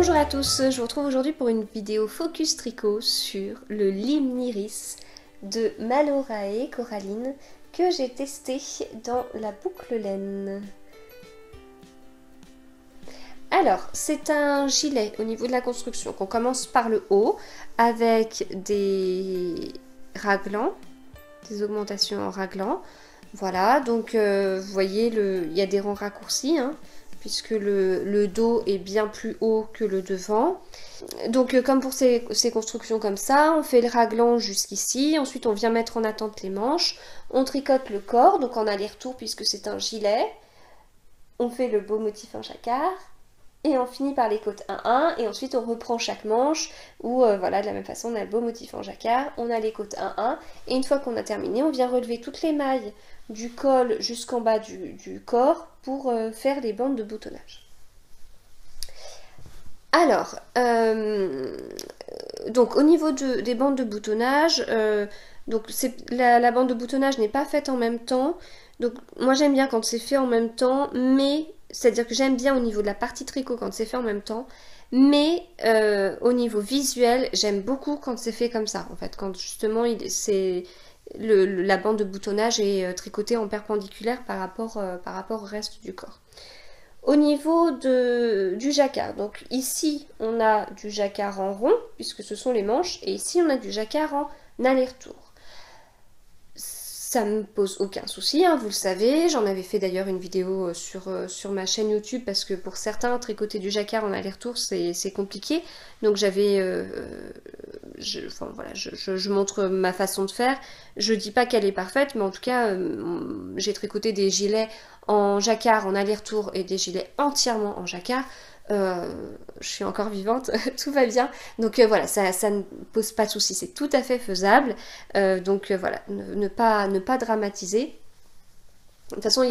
Bonjour à tous, je vous retrouve aujourd'hui pour une vidéo focus tricot sur le Limniris de Malorae Coraline que j'ai testé dans la boucle laine. Alors, c'est un gilet au niveau de la construction qu'on commence par le haut avec des raglans, des augmentations en raglan. Voilà, donc vous voyez, il y a des rangs raccourcis, hein, puisque le dos est bien plus haut que le devant. Donc comme pour ces constructions comme ça, on fait le raglan jusqu'ici, ensuite on vient mettre en attente les manches, on tricote le corps, donc en aller-retour puisque c'est un gilet, on fait le beau motif en jacquard, et on finit par les côtes 1-1, et ensuite on reprend chaque manche, où voilà, de la même façon on a le beau motif en jacquard, on a les côtes 1-1, et une fois qu'on a terminé, on vient relever toutes les mailles du col jusqu'en bas du corps pour faire les bandes de boutonnage. Alors, donc au niveau des bandes de boutonnage, donc la bande de boutonnage n'est pas faite en même temps, donc moi j'aime bien quand c'est fait en même temps, mais c'est-à-dire que j'aime bien au niveau de la partie tricot quand c'est fait en même temps, mais au niveau visuel, j'aime beaucoup quand c'est fait comme ça, en fait, quand justement la bande de boutonnage est tricotée en perpendiculaire par rapport au reste du corps. Au niveau du jacquard, donc ici on a du jacquard en rond, puisque ce sont les manches, et ici on a du jacquard en aller-retour. Ça ne me pose aucun souci, hein, vous le savez, j'en avais fait d'ailleurs une vidéo sur ma chaîne YouTube, parce que pour certains, tricoter du jacquard en aller-retour c'est compliqué, donc je montre ma façon de faire. Je dis pas qu'elle est parfaite, mais en tout cas j'ai tricoté des gilets en jacquard en aller-retour et des gilets entièrement en jacquard. Je suis encore vivante, tout va bien, donc voilà, ça ne pose pas de soucis, c'est tout à fait faisable, donc voilà, ne pas dramatiser. De toute façon,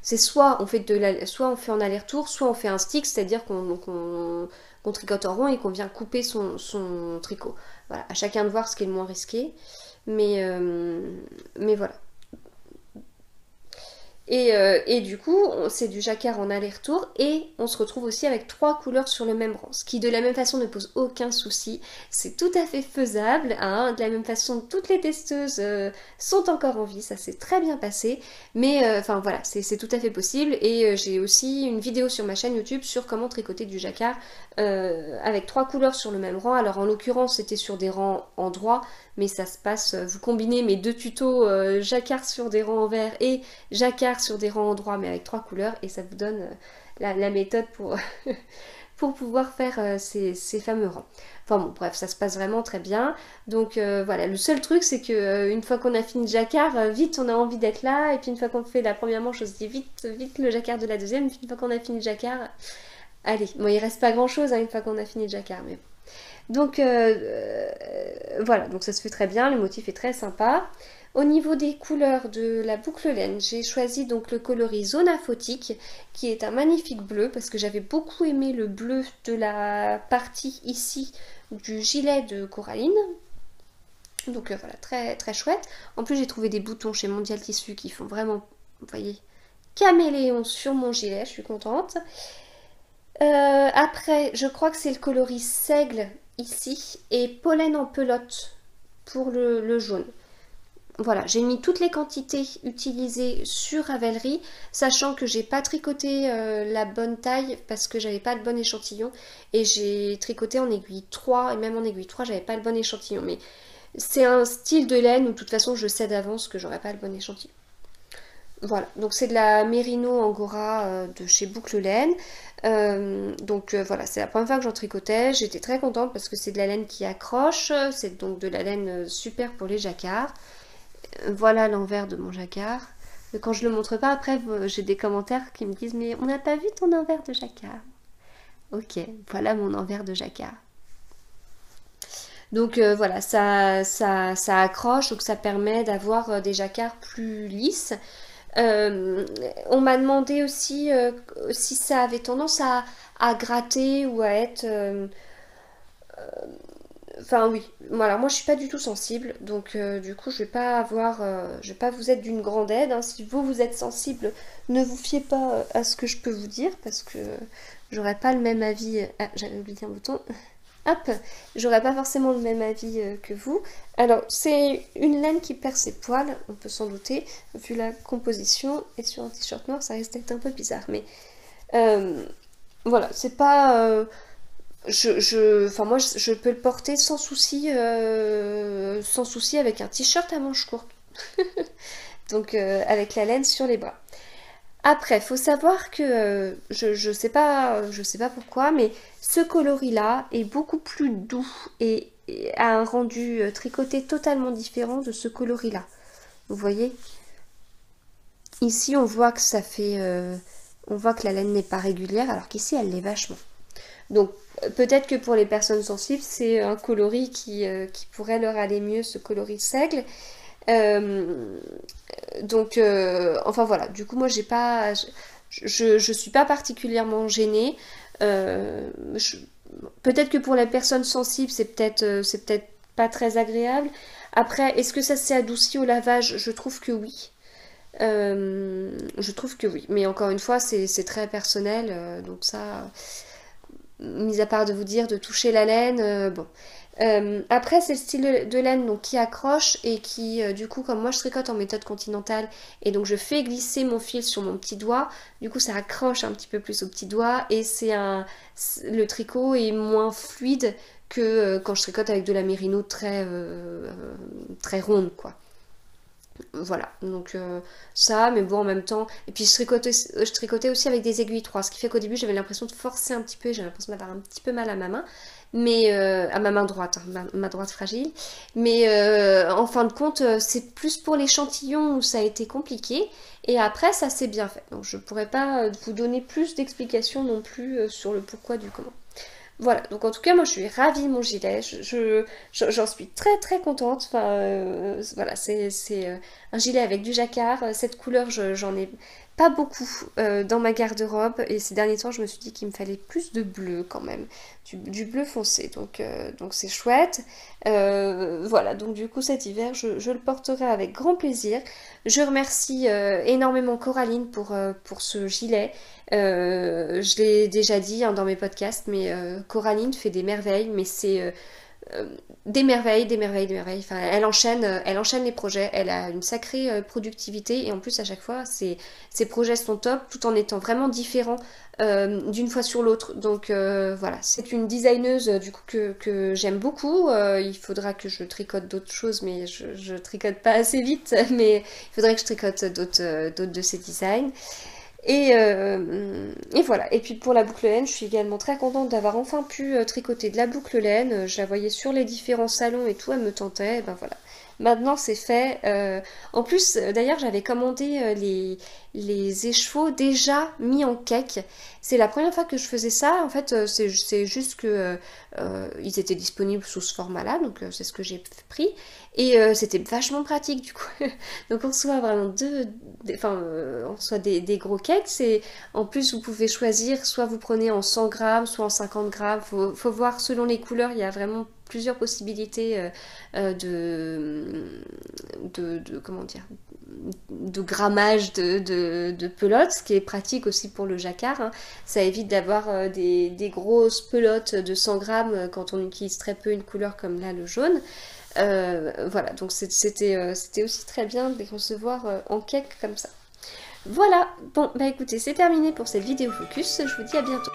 c'est soit on fait en aller-retour, soit on fait un stick, c'est-à-dire qu'on tricote en rond et qu'on vient couper son tricot. Voilà, à chacun de voir ce qui est le moins risqué, mais voilà. Et du coup, c'est du jacquard en aller-retour et on se retrouve aussi avec 3 couleurs sur le même rang, ce qui de la même façon ne pose aucun souci, c'est tout à fait faisable, hein. De la même façon, toutes les testeuses sont encore en vie, ça s'est très bien passé, mais enfin voilà, c'est tout à fait possible, et j'ai aussi une vidéo sur ma chaîne YouTube sur comment tricoter du jacquard avec 3 couleurs sur le même rang. Alors en l'occurrence c'était sur des rangs en droit, mais ça se passe, vous combinez mes deux tutos jacquard sur des rangs en vert et jacquard sur des rangs en droit mais avec 3 couleurs, et ça vous donne la méthode pour, pour pouvoir faire ces fameux rangs. Enfin bon, bref, ça se passe vraiment très bien. Donc voilà, le seul truc c'est que une fois qu'on a fini le jacquard, vite on a envie d'être là, et puis une fois qu'on fait la première manche, on se dit vite le jacquard de la deuxième, puis une fois qu'on a fini le jacquard, allez, bon il reste pas grand chose hein, une fois qu'on a fini le jacquard, mais bon. Donc voilà, donc ça se fait très bien, le motif est très sympa. Au niveau des couleurs de la boucle laine, j'ai choisi donc le coloris Zona Photique, qui est un magnifique bleu, parce que j'avais beaucoup aimé le bleu de la partie ici du gilet de Coraline. Donc voilà, très très chouette. En plus j'ai trouvé des boutons chez Mondial Tissu qui font vraiment, vous voyez, caméléon sur mon gilet, je suis contente. Après, je crois que c'est le coloris Seigle ici, et Pollen en pelote pour le jaune. Voilà, j'ai mis toutes les quantités utilisées sur Ravelry, sachant que j'ai pas tricoté la bonne taille parce que j'avais pas le bon échantillon, et j'ai tricoté en aiguille 3, et même en aiguille 3 j'avais pas le bon échantillon, mais c'est un style de laine où de toute façon je sais d'avance que j'aurai pas le bon échantillon. Voilà, donc c'est de la Merino Angora de chez Boucle Laine. Donc voilà, c'est la première fois que j'en tricotais, j'étais très contente parce que c'est de la laine qui accroche, c'est donc de la laine super pour les jacquards. Voilà l'envers de mon jacquard. Quand je le montre pas, après j'ai des commentaires qui me disent mais on n'a pas vu ton envers de jacquard. Ok, voilà mon envers de jacquard. Donc voilà, ça accroche, donc ça permet d'avoir des jacquards plus lisses. On m'a demandé aussi si ça avait tendance à gratter ou à être Enfin oui, voilà, moi je suis pas du tout sensible, donc du coup je vais pas vous être d'une grande aide, hein. Si vous êtes sensible, ne vous fiez pas à ce que je peux vous dire, parce que j'aurais pas le même avis. Ah, j'avais oublié un bouton. Hop, j'aurais pas forcément le même avis que vous. Alors, c'est une laine qui perd ses poils, on peut s'en douter, vu la composition, et sur un t-shirt noir, ça risque d'être un peu bizarre, mais euh, voilà, c'est pas... enfin moi, je peux le porter sans souci avec un t-shirt à manches courtes, donc avec la laine sur les bras. Après, faut savoir que je sais pas pourquoi, mais ce coloris-là est beaucoup plus doux et a un rendu tricoté totalement différent de ce coloris-là. Vous voyez? Ici, on voit que ça fait, on voit que la laine n'est pas régulière, alors qu'ici, elle l'est vachement. Donc, peut-être que pour les personnes sensibles, c'est un coloris qui pourrait leur aller mieux, ce coloris seigle. Euh, donc, enfin voilà, du coup, moi, j'ai pas, je suis pas particulièrement gênée. Euh, je- Peut-être que pour la personne sensible, c'est peut-être pas très agréable. Après, est-ce que ça s'est adouci au lavage? Je trouve que oui. Je trouve que oui. Mais encore une fois, c'est très personnel. Donc ça, mis à part de vous dire de toucher la laine, bon. Après, c'est le style de laine donc, qui accroche et qui, du coup, comme moi je tricote en méthode continentale et donc je fais glisser mon fil sur mon petit doigt, du coup ça accroche un petit peu plus au petit doigt et le tricot est moins fluide que quand je tricote avec de la mérino très ronde, quoi. Voilà, donc ça, mais bon en même temps, et puis je tricotais aussi avec des aiguilles 3, ce qui fait qu'au début j'avais l'impression de forcer un petit peu, j'avais l'impression d'avoir un petit peu mal à ma main, mais à ma main droite, hein, ma droite fragile, mais en fin de compte c'est plus pour l'échantillon où ça a été compliqué, et après ça s'est bien fait, donc je pourrais pas vous donner plus d'explications non plus sur le pourquoi du comment. Voilà, donc en tout cas, moi je suis ravie de mon gilet, j'en suis très très contente. Enfin, voilà, c'est un gilet avec du jacquard. Cette couleur, j'en ai pas beaucoup dans ma garde-robe et ces derniers temps, je me suis dit qu'il me fallait plus de bleu quand même, du bleu foncé, donc c'est chouette. Voilà, donc du coup cet hiver, je le porterai avec grand plaisir. Je remercie énormément Coraline pour ce gilet. Je l'ai déjà dit hein, dans mes podcasts, mais Coraline fait des merveilles, mais c'est des merveilles, des merveilles, des merveilles. Enfin, elle enchaîne les projets, elle a une sacrée productivité et en plus à chaque fois ses projets sont top tout en étant vraiment différents d'une fois sur l'autre. Donc voilà, c'est une designeuse du coup que j'aime beaucoup. Il faudra que je tricote d'autres choses, mais je tricote pas assez vite, mais il faudrait que je tricote d'autres de ses designs. Et voilà. Et puis pour la boucle laine, je suis également très contente d'avoir enfin pu tricoter de la boucle laine. Je la voyais sur les différents salons et tout, elle me tentait. Et ben voilà. Maintenant c'est fait. En plus, d'ailleurs, j'avais commandé les écheveaux déjà mis en cake. C'est la première fois que je faisais ça. En fait, c'est juste que ils étaient disponibles sous ce format-là, donc c'est ce que j'ai pris. Et c'était vachement pratique du coup. Donc on reçoit vraiment on reçoit des gros cakes. Et en plus, vous pouvez choisir, soit vous prenez en 100 grammes, soit en 50 grammes. Faut voir selon les couleurs, il y a vraiment plusieurs possibilités comment dire, de grammage de pelotes, ce qui est pratique aussi pour le jacquard. Hein. Ça évite d'avoir des grosses pelotes de 100 grammes quand on utilise très peu une couleur comme là le jaune. Voilà, donc c'était aussi très bien de les recevoir en cake comme ça. Voilà, bon bah écoutez, c'est terminé pour cette vidéo focus, je vous dis à bientôt.